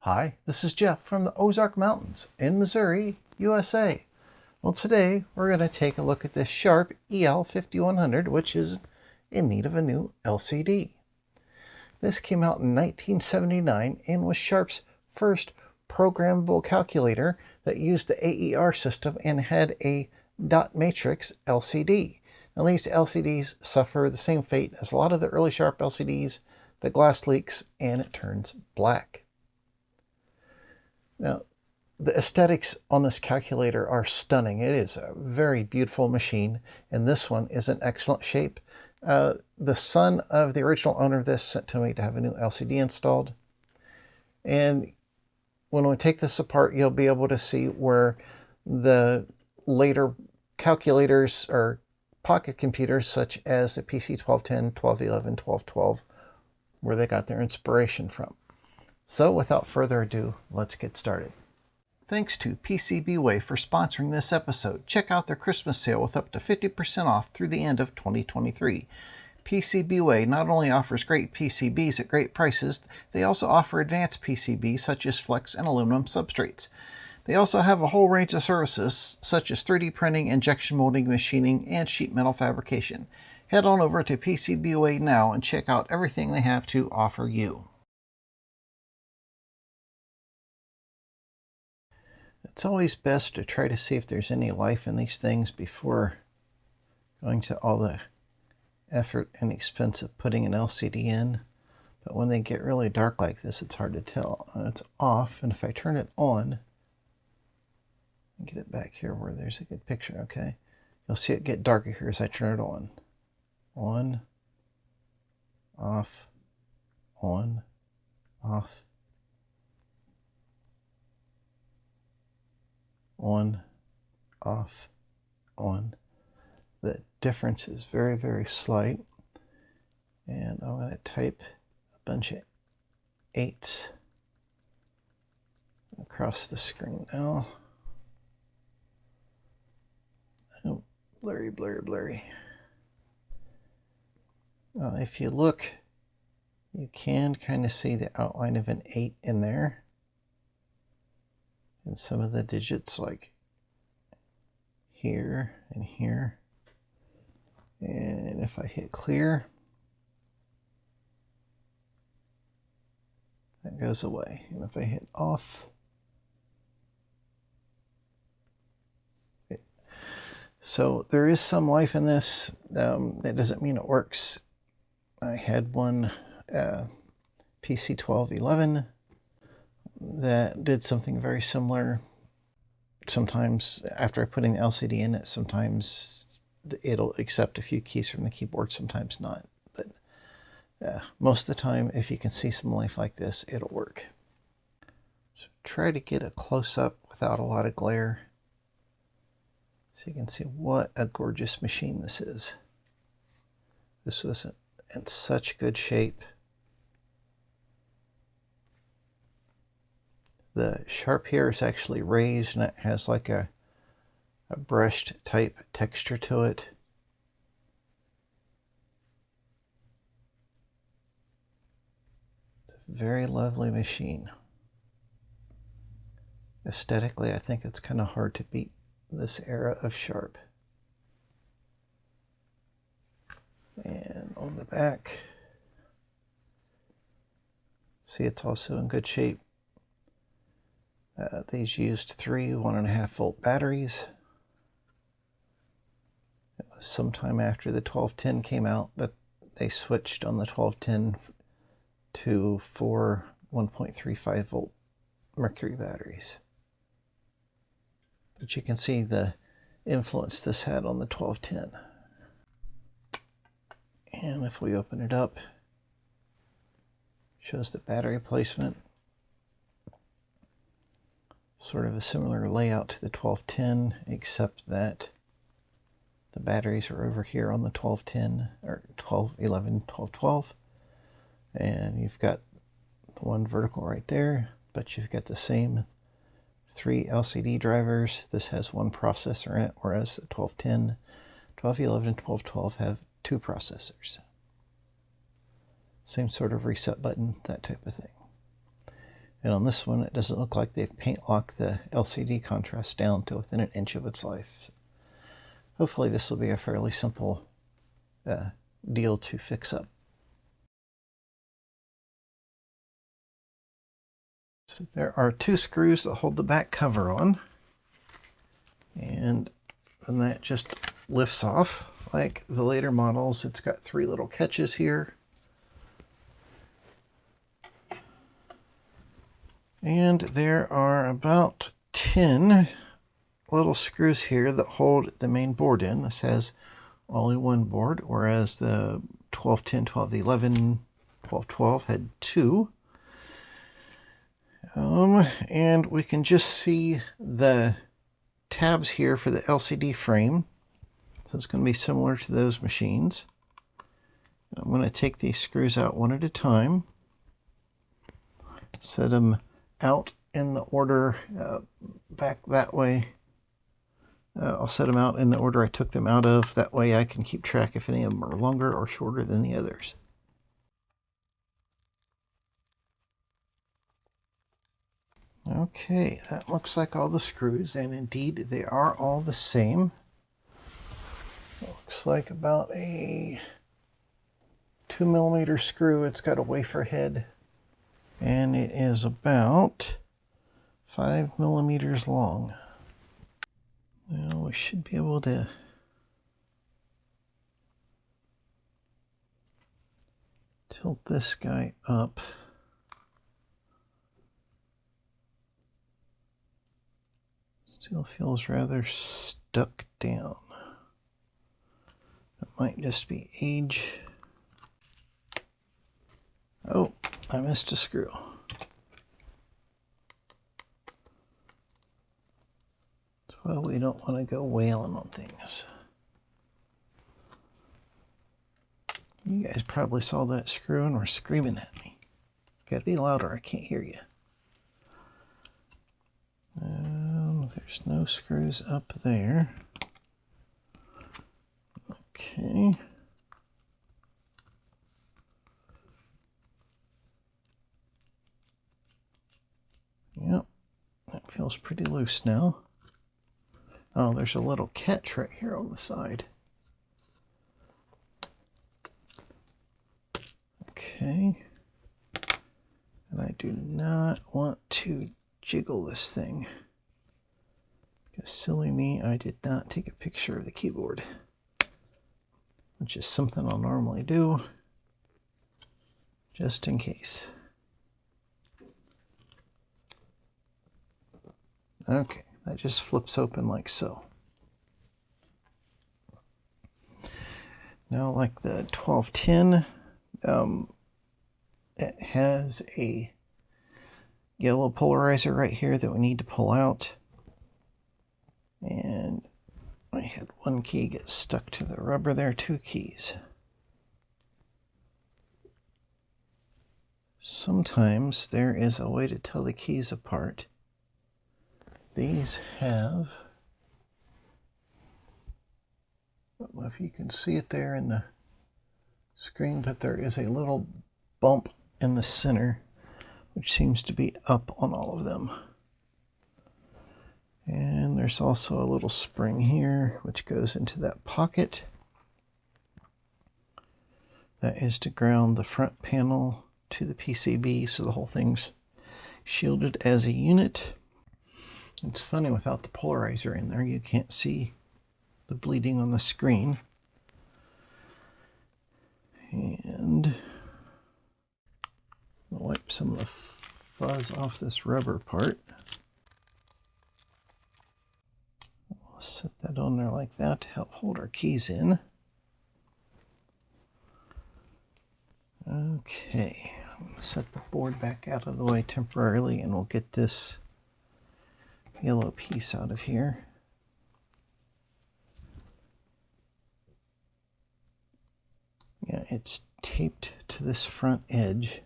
Hi, this is Jeff from the Ozark Mountains in Missouri, USA. Well, today we're going to take a look at this Sharp EL-5100, which is in need of a new LCD. This came out in 1979 and was Sharp's first programmable calculator that used the AER system and had a dot matrix LCD. Now, these LCDs suffer the same fate as a lot of the early Sharp LCDs. The glass leaks and it turns black. Now, the aesthetics on this calculator are stunning. It is a very beautiful machine, and this one is in excellent shape. The son of the original owner of this sent to me to have a new LCD installed. And when we take this apart, you'll be able to see where the later calculators or pocket computers, such as the PC 1210, 1211, 1212, where they got their inspiration from. So without further ado, let's get started. Thanks to PCBWay for sponsoring this episode. Check out their Christmas sale with up to 50% off through the end of 2023. PCBWay not only offers great PCBs at great prices, they also offer advanced PCBs such as flex and aluminum substrates. They also have a whole range of services such as 3D printing, injection molding, machining, and sheet metal fabrication. Head on over to PCBWay now and check out everything they have to offer you. It's always best to try to see if there's any life in these things before going to all the effort and expense of putting an LCD in. But when they get really dark like this, it's hard to tell. It's off, and if I turn it on, and get it back here where there's a good picture, okay? You'll see it get darker here as I turn it on. On, off, on, off. On, off, on. The difference is very, very slight. And I'm going to type a bunch of 8s across the screen now. Oh, blurry, blurry, blurry. If you look, you can kind of see the outline of an 8 in there. And some of the digits like here and here. And if I hit clear, that goes away. And if I hit off, so there is some life in this. That doesn't mean it works. I had one PC 1211 that did something very similar. Sometimes after putting the LCD in it, sometimes it'll accept a few keys from the keyboard, sometimes not. But most of the time, if you can see some life like this, it'll work. So try to get a close-up without a lot of glare, so you can see what a gorgeous machine this is. This was in such good shape. The sharp here is actually raised, and it has like a brushed type texture to it. It's a very lovely machine. Aesthetically, I think it's kind of hard to beat this era of Sharp. And on the back, see, it's also in good shape. These used 3 1.5 volt batteries. It was sometime after the 1210 came out that they switched on the 1210 to 4 1.35 volt mercury batteries. But you can see the influence this had on the 1210. And if we open it up, it shows the battery placement. Sort of a similar layout to the 1210, except that the batteries are over here on the 1210, or 1211, 1212. And you've got the one vertical right there, but you've got the same 3 LCD drivers. This has 1 processor in it, whereas the 1210, 1211, and 1212 have 2 processors. Same sort of reset button, that type of thing. And on this one, it doesn't look like they've paint locked the LCD contrast down to within an inch of its life. So hopefully this will be a fairly simple deal to fix up. So there are 2 screws that hold the back cover on, and then that just lifts off like the later models. It's got 3 little catches here. And there are about 10 little screws here that hold the main board in. This has only 1 board, whereas the 1210, 1211, 1212 had 2. And we can just see the tabs here for the LCD frame. So it's going to be similar to those machines. I'm going to take these screws out one at a time, set them out in the order back that way. I'll set them out in the order I took them out of. That way I can keep track if any of them are longer or shorter than the others. Okay, that looks like all the screws, and indeed they are all the same. It looks like about a 2mm screw. It's got a wafer head, and it is about 5mm long. Now we should be able to tilt this guy up. Still feels rather stuck down. It might just be age. Oh, I missed a screw. Well, we don't want to go wailing on things. You guys probably saw that screw and were screaming at me. Gotta be louder, I can't hear you. There's no screws up there. Okay. Yep, that feels pretty loose now. Oh, there's a little catch right here on the side. Okay. And I do not want to jiggle this thing. Because silly me, I did not take a picture of the keyboard, which is something I'll normally do, just in case. Okay, that just flips open like so. Now, like the 1210, it has a yellow polarizer right here that we need to pull out. And I had 1 key get stuck to the rubber there, 2 keys. Sometimes there is a way to tell the keys apart. These have, I don't know if you can see it there in the screen, but there is a little bump in the center, which seems to be up on all of them. And there's also a little spring here, which goes into that pocket. That is to ground the front panel to the PCB, so the whole thing's shielded as a unit. It's funny, without the polarizer in there, you can't see the bleeding on the screen. And I'll wipe some of the fuzz off this rubber part. I'll set that on there like that to help hold our keys in. Okay, I'm going to set the board back out of the way temporarily, and we'll get this yellow piece out of here. Yeah, it's taped to this front edge.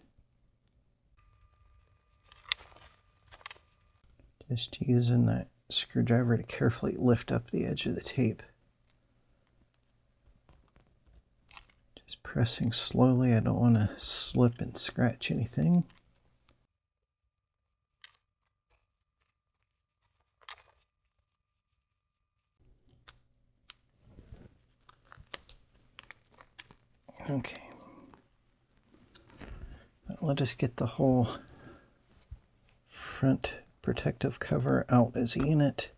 Just using that screwdriver to carefully lift up the edge of the tape. Just pressing slowly. I don't want to slip and scratch anything. Okay. Let us get the whole front protective cover out as a unit.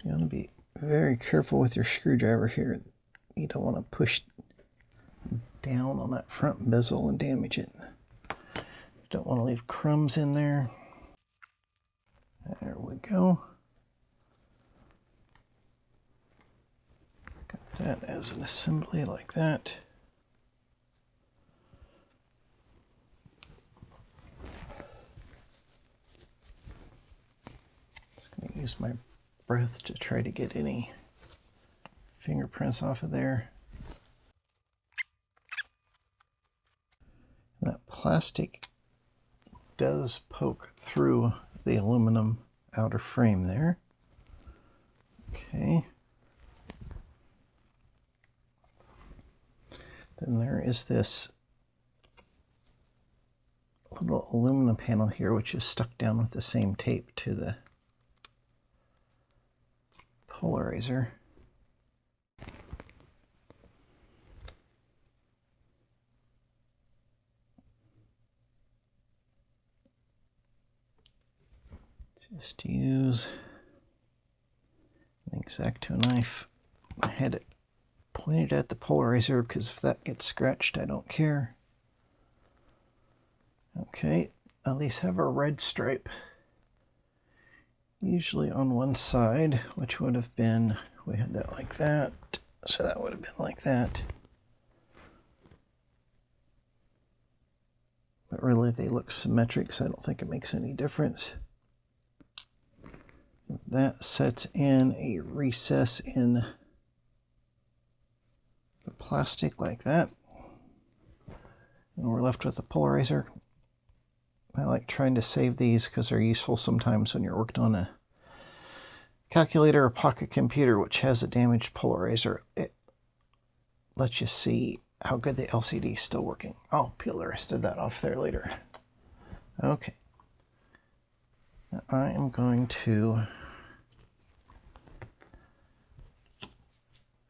You want to be very careful with your screwdriver here. You don't want to push down on that front bezel and damage it. You don't want to leave crumbs in there. There we go. Got that as an assembly like that. Just going to use my breath to try to get any fingerprints off of there. That plastic does poke through the aluminum outer frame there. Okay. Then there is this little aluminum panel here, which is stuck down with the same tape to the polarizer. Just use an X-Acto knife. I had it pointed at the polarizer because if that gets scratched, I don't care. Okay, at least have a red stripe. Usually on one side, which would have been, we had that like that, so that would have been like that. But really they look symmetric, so I don't think it makes any difference. That sets in a recess in the plastic like that. And we're left with a polarizer. I like trying to save these because they're useful sometimes when you're working on a calculator or pocket computer which has a damaged polarizer. It lets you see how good the LCD is still working. I'll peel the rest of that off there later. Okay. Now I am going to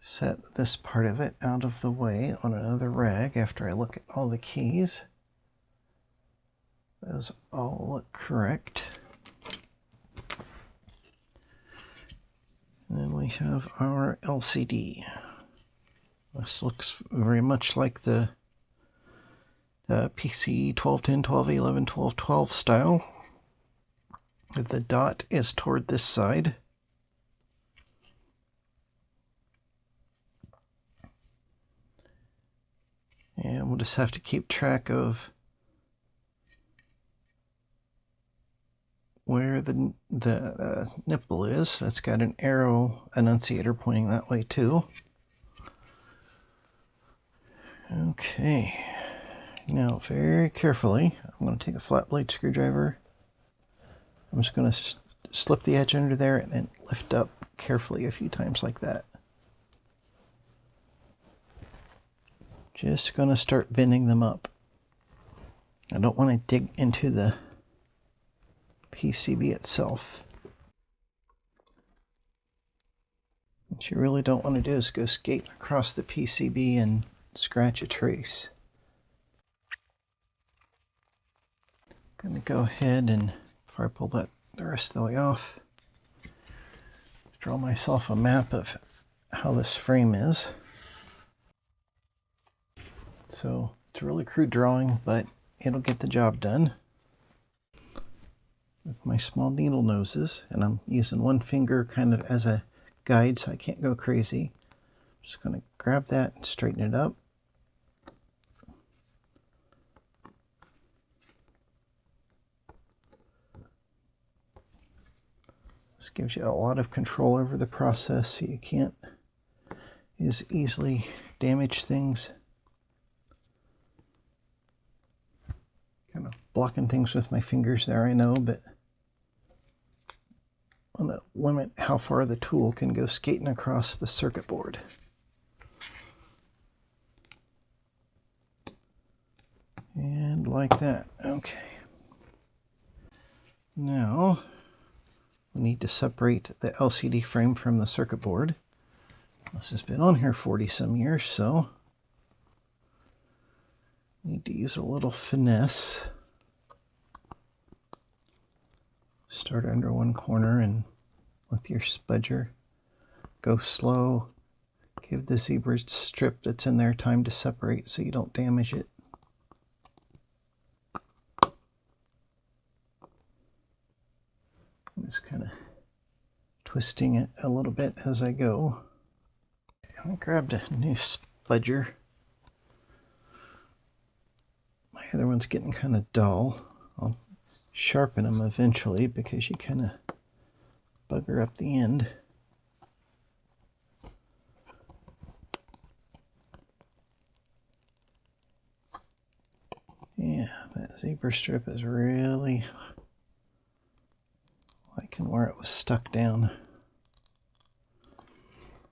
set this part of it out of the way on another rag after I look at all the keys. Those all look correct. And then we have our LCD. This looks very much like the PC 1210, 1211, 1212 style. The dot is toward this side. And we'll just have to keep track of where the nipple is. That's got an arrow annunciator pointing that way too. Okay, now very carefully, I'm going to take a flat blade screwdriver. I'm just going to slip the edge under there and then lift up carefully a few times like that. Just going to start bending them up. I don't want to dig into the PCB itself. What you really don't want to do is go skate across the PCB and scratch a trace. I'm going to go ahead and, before I pull that the rest of the way off, draw myself a map of how this frame is. So it's a really crude drawing, but it'll get the job done. With my small needle noses, and I'm using one finger kind of as a guide so I can't go crazy. I'm just going to grab that and straighten it up. This gives you a lot of control over the process so you can't as easily damage things. Kind of blocking things with my fingers there, I know, but I want to limit how far the tool can go skating across the circuit board. And like that. Okay. Now, we need to separate the LCD frame from the circuit board. This has been on here 40 some years, so need to use a little finesse. Start under one corner and with your spudger, go slow. Give the zebra strip that's in there time to separate so you don't damage it. I'm just kind of twisting it a little bit as I go. I grabbed a new spudger. My other one's getting kind of dull. I'll sharpen them eventually because you kind of bugger up the end. Yeah, that zebra strip is really liking where it was stuck down.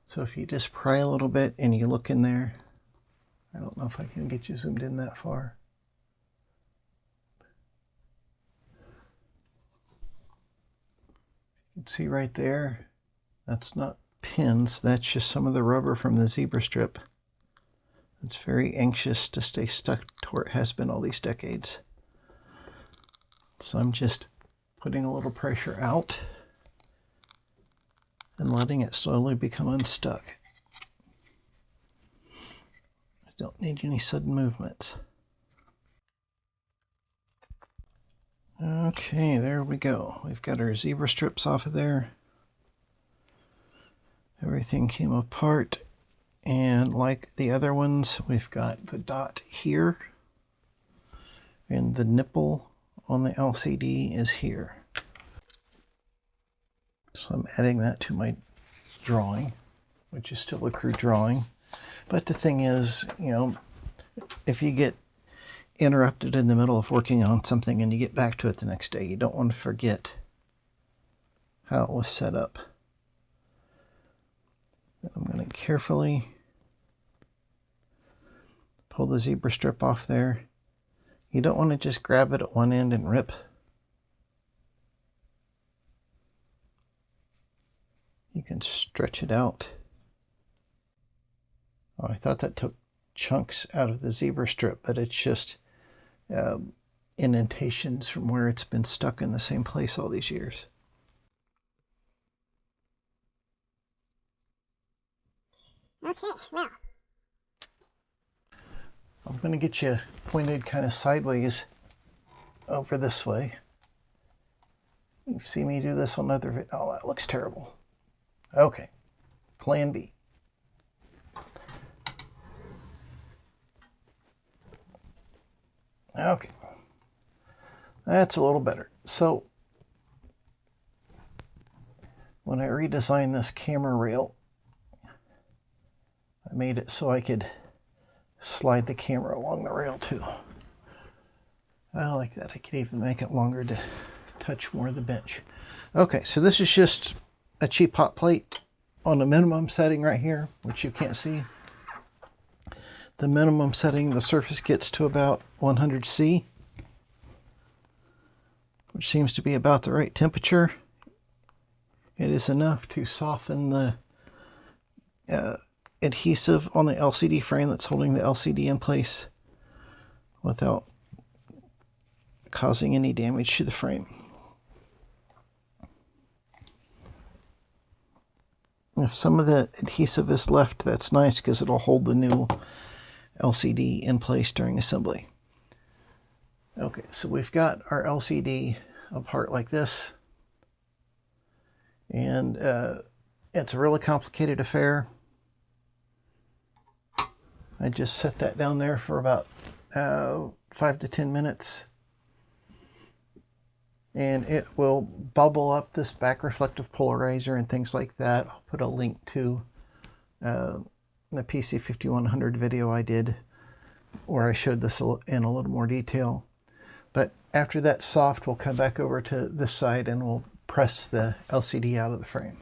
So if you just pry a little bit and you look in there, I don't know if I can get you zoomed in that far. You can see right there, that's not pins, that's just some of the rubber from the zebra strip. It's very anxious to stay stuck to where it has been all these decades. So I'm just putting a little pressure out and letting it slowly become unstuck. I don't need any sudden movement. Okay, there we go. We've got our zebra strips off of there. Everything came apart. And like the other ones, we've got the dot here. And the nipple on the LCD is here. So I'm adding that to my drawing, which is still a crude drawing. But the thing is, you know, if you get interrupted in the middle of working on something and you get back to it the next day, you don't want to forget how it was set up. I'm going to carefully pull the zebra strip off there. You don't want to just grab it at one end and rip. You can stretch it out. Oh, I thought that took chunks out of the zebra strip, but it's just indentations from where it's been stuck in the same place all these years. Okay, now I'm going to get you pointed kind of sideways over this way. You've seen me do this on other videos. Oh, that looks terrible. Okay, plan B. Okay, that's a little better. So when I redesigned this camera rail, I made it so I could slide the camera along the rail too. I like that. I could even make it longer to touch more of the bench. Okay, so this is just a cheap hot plate on the minimum setting right here, which you can't see. The minimum setting, the surface gets to about 100°C, which seems to be about the right temperature. It is enough to soften the adhesive on the LCD frame that's holding the LCD in place without causing any damage to the frame. If some of the adhesive is left, that's nice because it'll hold the new LCD in place during assembly. Okay, so we've got our LCD apart like this, and it's a really complicated affair. I just set that down there for about 5 to 10 minutes, and it will bubble up this back reflective polarizer and things like that. I'll put a link to the PC-5100 video I did where I showed this in a little more detail. But After that's soft, we'll come back over to this side and we'll press the LCD out of the frame.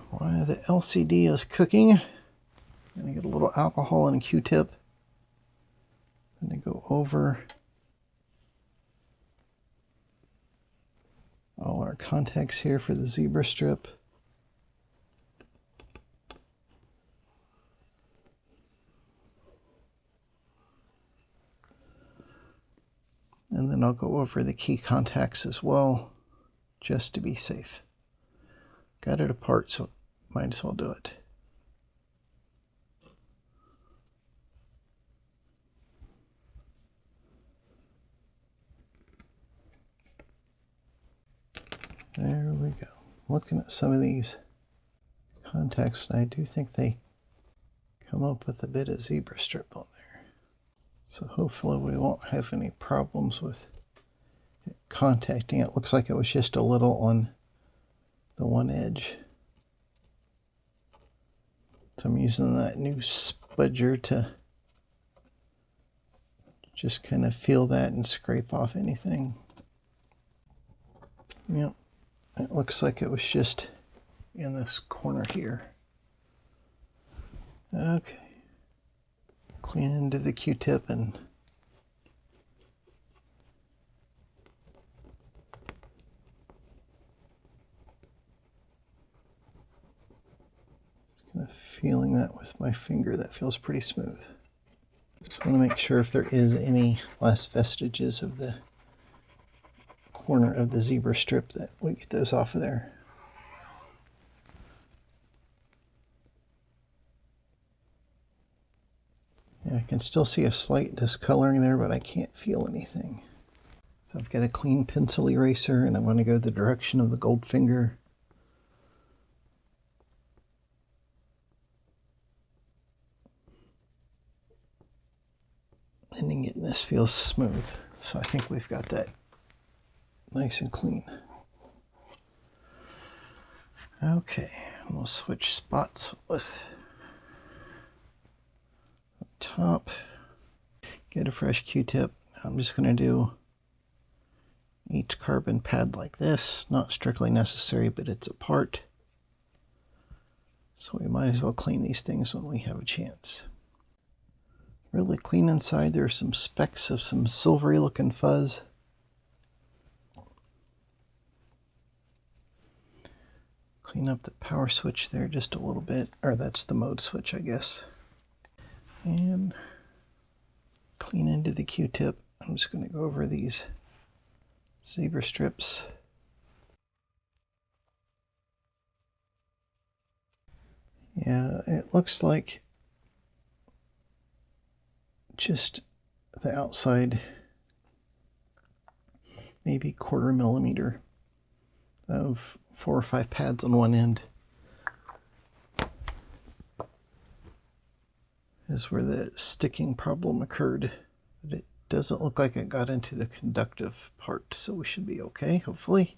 While the LCD is cooking, I'm going to get a little alcohol and a Q-tip. I'm going to go over all our contacts here for the zebra strip. And then I'll go over the key contacts as well, just to be safe. Got it apart, so might as well do it. There we go. Looking at some of these contacts, I do think they come up with a bit of zebra strip on there. So hopefully we won't have any problems with it contacting. It looks like it was just a little on the one edge. So I'm using that new spudger to just kind of feel that and scrape off anything. Yep, it looks like it was just in this corner here. Okay. Clean into the Q-tip and kind of feeling that with my finger. That feels pretty smooth. Just want to make sure if there is any last vestiges of the corner of the zebra strip that we get those off of there. Yeah, I can still see a slight discoloring there, but I can't feel anything. So I've got a clean pencil eraser, and I'm going to go the direction of the gold finger. And then getting this feels smooth. So I think we've got that nice and clean. Okay, we'll switch spots with the top. Get a fresh Q-tip. I'm just going to do each carbon pad like this. Not strictly necessary, but it's a part. So we might as well clean these things when we have a chance. Really clean inside. There are some specks of some silvery looking fuzz. Clean up the power switch there just a little bit, or that's the mode switch, I guess. And clean into the Q-tip. I'm just going to go over these zebra strips. Yeah, it looks like just the outside, maybe 1/4 millimeter of 4 or 5 pads on one end is where the sticking problem occurred. But it doesn't look like it got into the conductive part, so we should be okay, hopefully.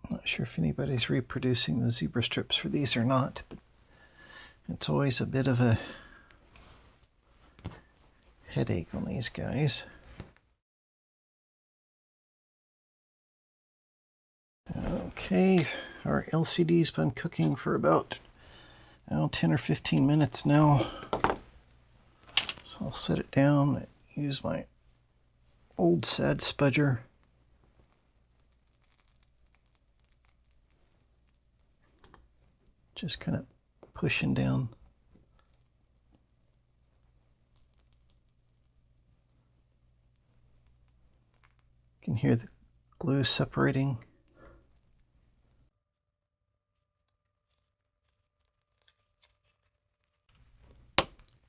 I'm not sure if anybody's reproducing the zebra strips for these or not, but it's always a bit of a headache on these guys. Okay, our LCD's been cooking for about 10 or 15 minutes now. So I'll set it down and use my old sad spudger. Just kind of pushing down. You can hear the glue separating.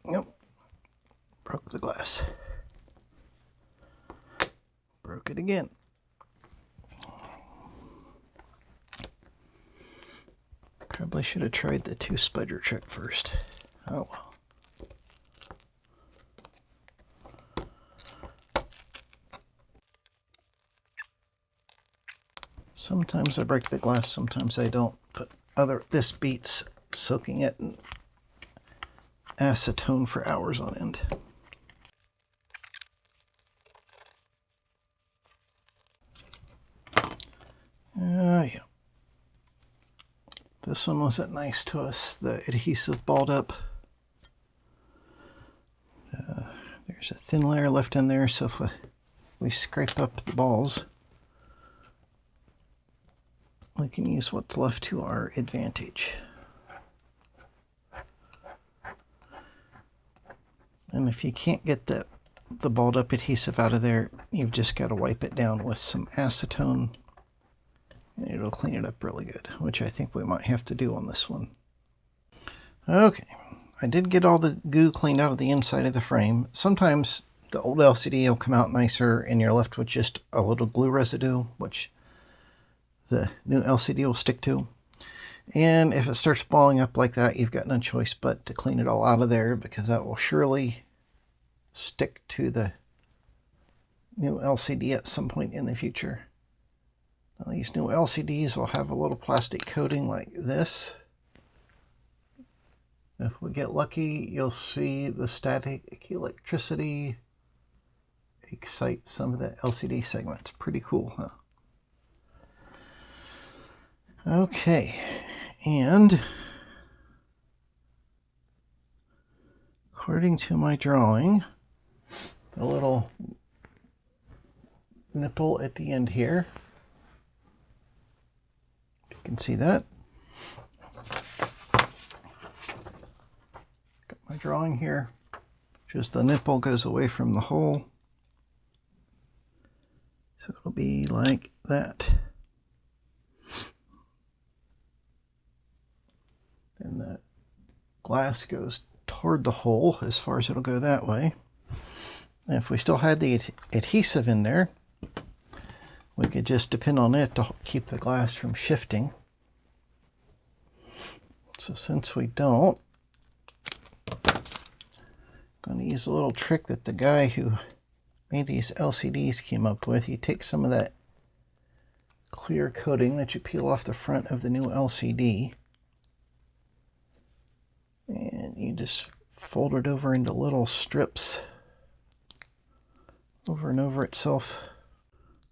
Nope. Broke the glass. Broke it again. Probably should have tried the 2 spudger trick first. Oh well. Sometimes I break the glass, sometimes I don't, but this beats soaking it and acetone for hours on end. Yeah. This one wasn't nice to us. The adhesive balled up. There's a thin layer left in there, so if we scrape up the balls, we can use what's left to our advantage. And if you can't get the balled up adhesive out of there, you've just got to wipe it down with some acetone, and it'll clean it up really good, which I think we might have to do on this one. Okay, I did get all the goo cleaned out of the inside of the frame. Sometimes the old LCD will come out nicer and you're left with just a little glue residue, which the new LCD will stick to. And if it starts balling up like that, you've got no choice but to clean it all out of there, because that will surely stick to the new LCD at some point in the future. Now, these new LCDs will have a little plastic coating like this. If we get lucky, you'll see the static electricity excite some of the LCD segments. Pretty cool, huh? Okay, and according to my drawing, the little nipple at the end here, you can see that. Got my drawing here. Just the nipple goes away from the hole. So it'll be like that. And the glass goes toward the hole as far as it'll go that way. And if we still had the adhesive in there, we could just depend on it to keep the glass from shifting. So since we don't, I'm going to use a little trick that the guy who made these LCDs came up with. You take some of that clear coating that you peel off the front of the new LCD, and you just fold it over into little strips over and over itself,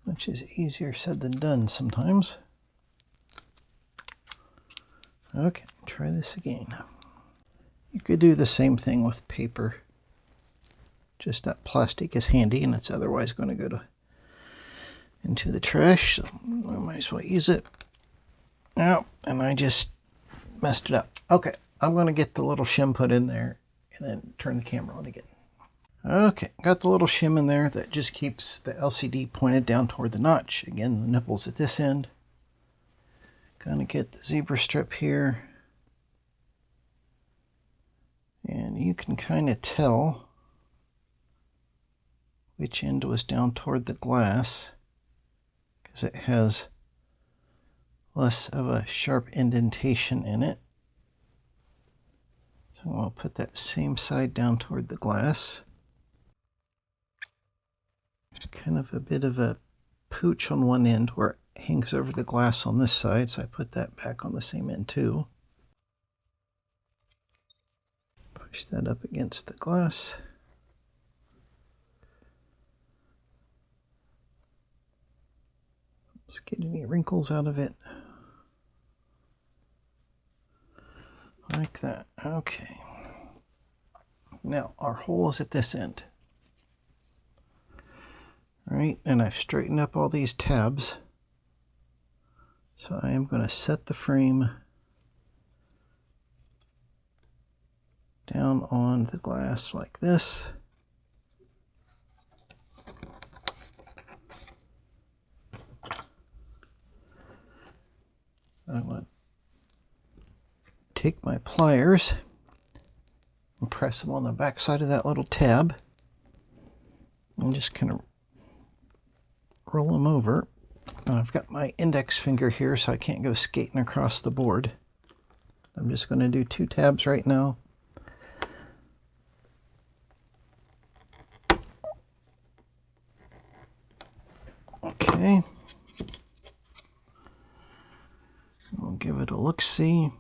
which is easier said than done sometimes. Okay, try this again. You could do the same thing with paper, just that plastic is handy and it's otherwise going to go into the trash, so I might as well use it. Oh, and I just messed it up. Okay, I'm going to get the little shim put in there and then turn the camera on again. Okay, got the little shim in there that just keeps the LCD pointed down toward the notch. Again, the nipple's at this end. Gonna get the zebra strip here. And you can kind of tell which end was down toward the glass, because it has less of a sharp indentation in it. So I'll put that same side down toward the glass. There's kind of a bit of a pooch on one end where it hangs over the glass on this side, so I put that back on the same end too. Push that up against the glass. Let's get any wrinkles out of it. Like that. Okay. Now our hole is at this end. Right, and I've straightened up all these tabs. So I am going to set the frame down on the glass like this. I'm going to take my pliers and press them on the back side of that little tab and just kind of roll them over. And I've got my index finger here, so I can't go skating across the board. I'm just going to do 2 tabs right now. Okay. We'll give it a look-see.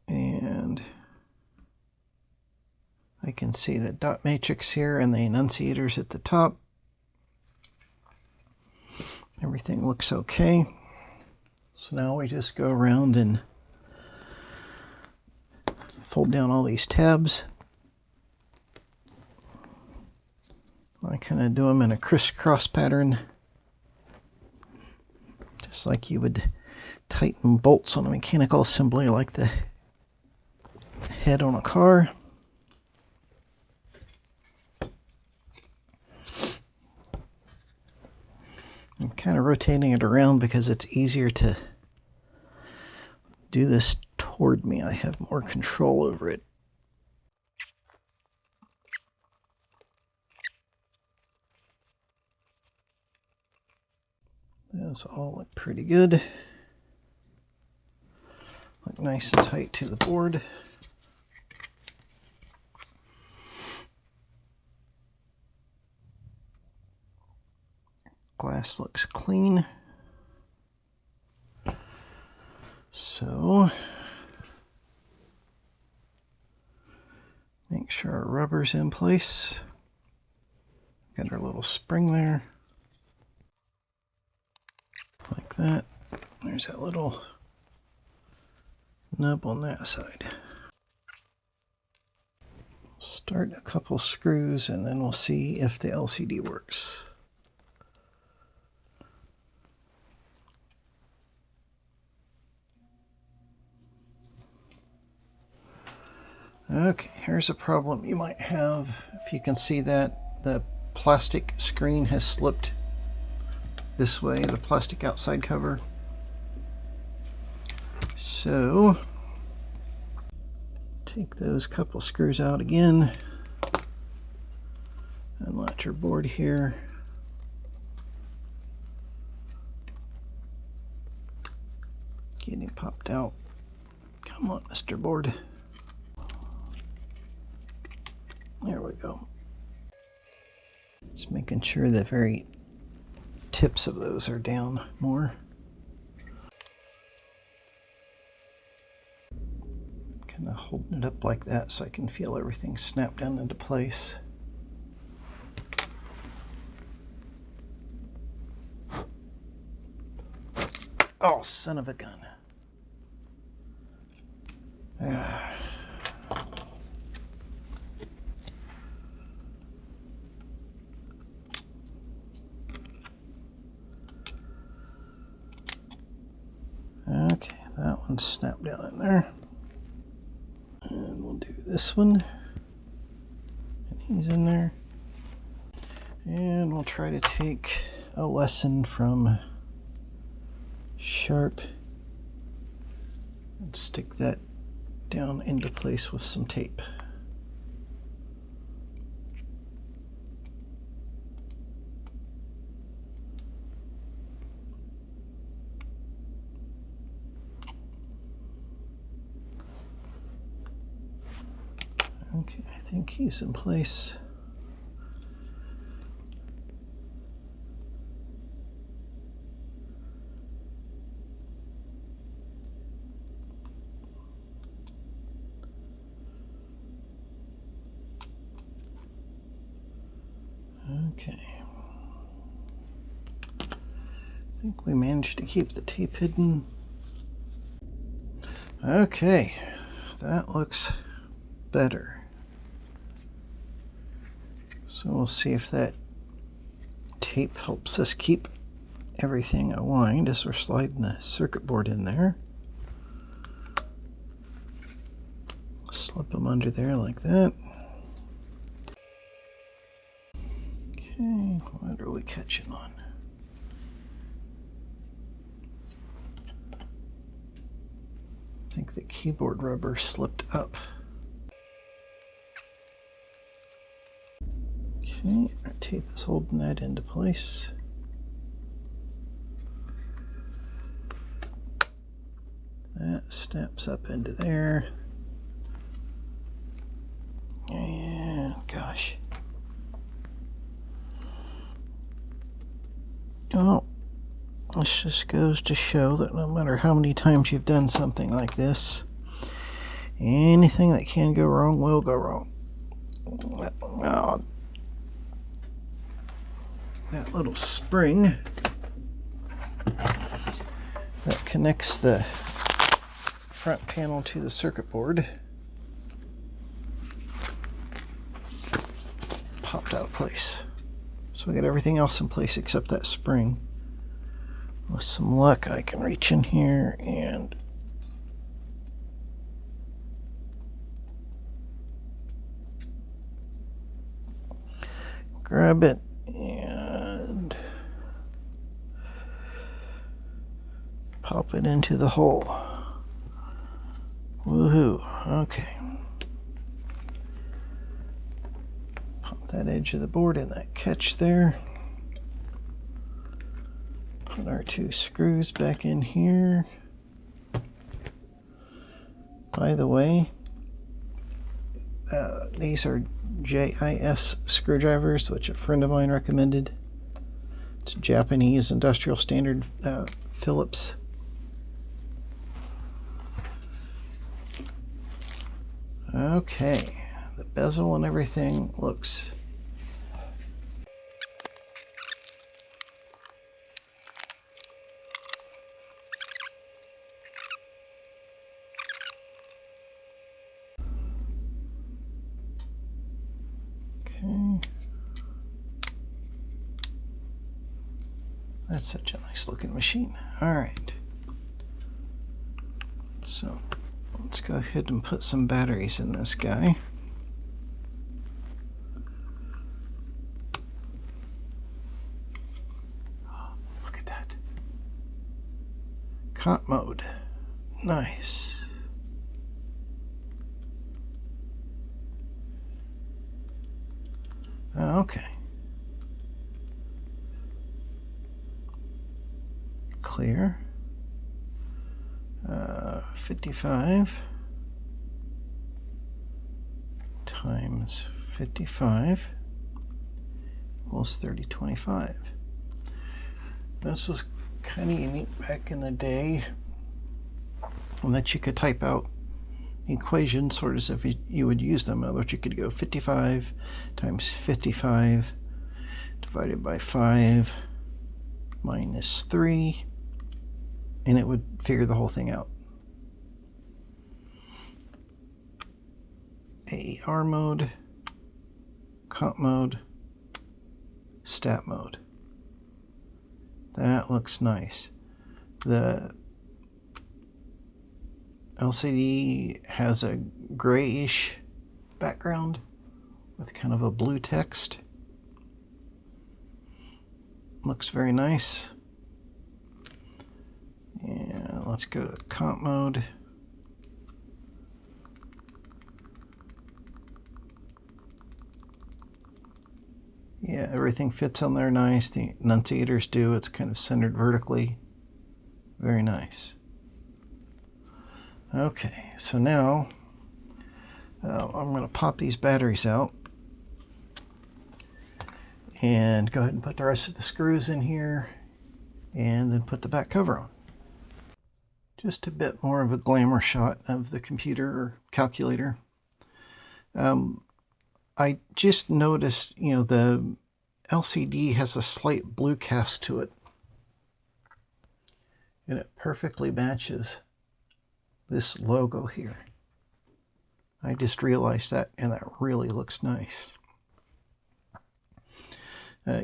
And can see the dot matrix here and the enunciators at the top. Everything looks okay. So now we just go around and fold down all these tabs. I kind of do them in a crisscross pattern, just like you would tighten bolts on a mechanical assembly like the head on a car. I'm kind of rotating it around because it's easier to do this toward me. I have more control over it. Those all look pretty good. Look nice and tight to the board. Glass looks clean. So, make sure our rubber's in place. Got our little spring there. Like that. There's that little nub on that side. Start a couple screws and then we'll see if the LCD works. Okay, here's a problem you might have. If you can see that the plastic screen has slipped this way, the plastic outside cover. So take those couple screws out again and let your board here. Getting popped out. Come on, Mr. Board. There we go. Just making sure the very tips of those are down more. Kind of holding it up like that so I can feel everything snap down into place. Oh, son of a gun. Okay, that one's snapped down in there. And we'll do this one. And he's in there. And we'll try to take a lesson from Sharp and stick that down into place with some tape. Okay, I think he's in place. Okay. I think we managed to keep the tape hidden. Okay, that looks better. So we'll see if that tape helps us keep everything aligned as we're sliding the circuit board in there. Slip them under there like that. Okay, what are we catching on? I think the keyboard rubber slipped up. Okay, our tape is holding that into place. That snaps up into there. And gosh. Oh, this just goes to show that no matter how many times you've done something like this, anything that can go wrong will go wrong. Oh, that little spring that connects the front panel to the circuit board popped out of place. So we got everything else in place except that spring. With some luck, I can reach in here and grab it and pop it into the hole. Woohoo. Okay. Pop that edge of the board in that catch there. Put our 2 screws back in here. By the way, these are JIS screwdrivers, which a friend of mine recommended. It's Japanese industrial standard Phillips. Okay, the bezel and everything looks okay. That's such a nice looking machine. All right, so let's go ahead and put some batteries in this guy. Oh, look at that. Comp mode. Nice. Okay. Clear. 55 times 55 equals 3025. This was kind of unique back in the day, and that you could type out equations sort of as if you would use them. In other words, you could go 55 times 55 divided by 5 minus 3, and it would figure the whole thing out. AER mode, comp mode, stat mode. That looks nice. The LCD has a grayish background with kind of a blue text. Looks very nice. And let's go to comp mode. Yeah, everything fits on there nice. The enunciators do. It's kind of centered vertically. Very nice. Okay, so now I'm going to pop these batteries out and go ahead and put the rest of the screws in here and then put the back cover on. Just a bit more of a glamour shot of the computer or calculator. I just noticed, the LCD has a slight blue cast to it, and it perfectly matches this logo here. I just realized that, and that really looks nice.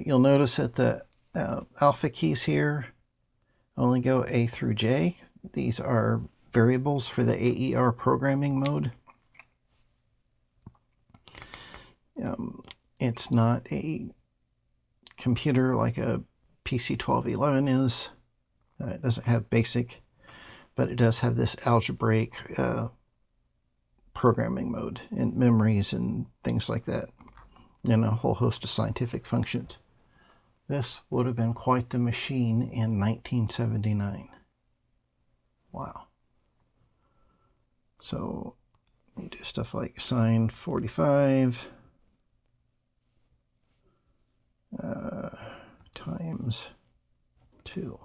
You'll notice that the alpha keys here only go A through J. These are variables for the AER programming mode. It's not a computer like a PC 1211 is. It doesn't have BASIC, but it does have this algebraic programming mode and memories and things like that, and a whole host of scientific functions. This would have been quite the machine in 1979. Wow. So you do stuff like sine 45 times 2.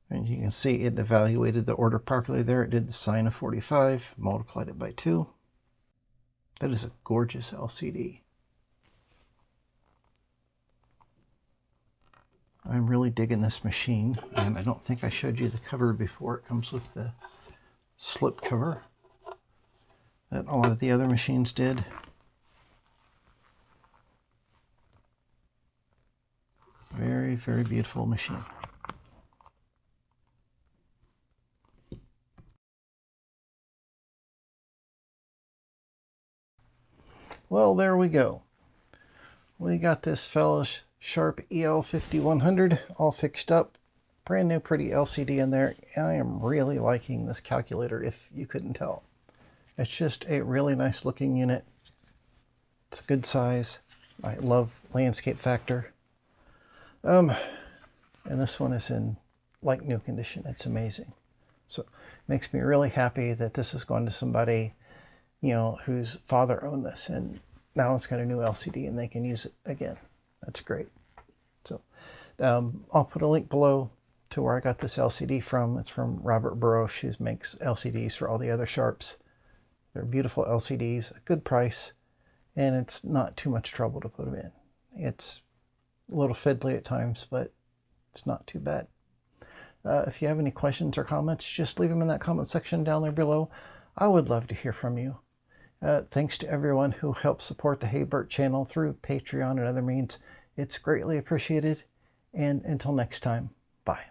And you can see it evaluated the order properly there. It did the sine of 45, multiplied it by 2. That is a gorgeous LCD. I'm really digging this machine, and I don't think I showed you the cover before. It comes with the slip cover that a lot of the other machines did. Very, very beautiful machine. Well, there we go. We got this fella's Sharp EL-5100 all fixed up. Brand new pretty LCD in there. And I am really liking this calculator, if you couldn't tell. It's just a really nice looking unit. It's a good size. I love landscape factor. And this one is in like new condition. It's amazing. So it makes me really happy that this is going to somebody, you know, whose father owned this, and now it's got a new LCD and they can use it again. That's great. So I'll put a link below to where I got this LCD from. It's from Robert Burrosh, who makes LCDs for all the other Sharps. They're beautiful LCDs, a good price, and it's not too much trouble to put them in. It's a little fiddly at times, but it's not too bad. If you have any questions or comments, just leave them in that comment section down there below. I would love to hear from you. Thanks to everyone who helps support the Hey Birt channel through Patreon and other means. It's greatly appreciated. And until next time, bye.